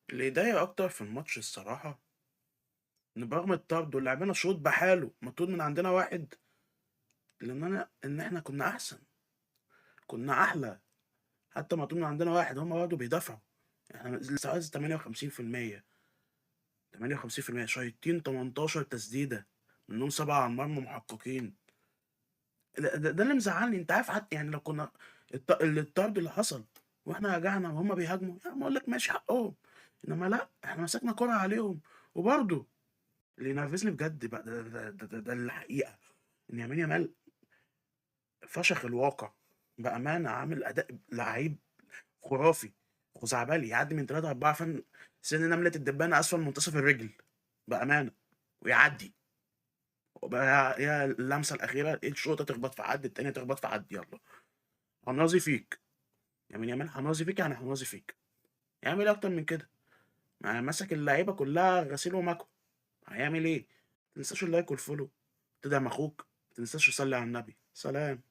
اللي يضايق اكتر في الماتش الصراحه ان برغم الطرد ولعبنا شوط بحاله مطرود من عندنا واحد، ان احنا كنا احسن، كنا احلى. حتى مطرود من عندنا واحد هم برضه بيدافعوا. احنا الاستحواذ 58%، 58% شايطين 18 تسديده، منهم 7 على المرمى محققين. ده اللي مزعلني. انت عارف حتى يعني لو كنا الطرد اللي حصل واحنا رجعنا وهم بيهاجموا، يعني اقول لك ماشي حقهم، انما لا، احنا مسكنا كرة عليهم. وبرضه اللي ينرفزني بجد بقى ده الحقيقة، إن يمين يامال فشخ الواقع. بأمانة عامل أداء لعيب خرافي، خزعبلي، يعدي من 3 4 فن سن نملة الدبانة أسفل منتصف الرجل، بأمانة، ويعدي. وبقى يا اللمسة الأخيرة الشوطة تخبط في حد، التانية تخبط في حد، يلا هنرازي فيك يمين يامال، هنرازي فيك يعني هنرازي فيك. يعمل إيه أكتر من كده؟ ما مسك اللعيبة كلها غسيل ومكوى، هيعمل إيه؟ متنساش اللايك والفولو، تدعم أخوك، متنساش تصلي على النبي. سلام.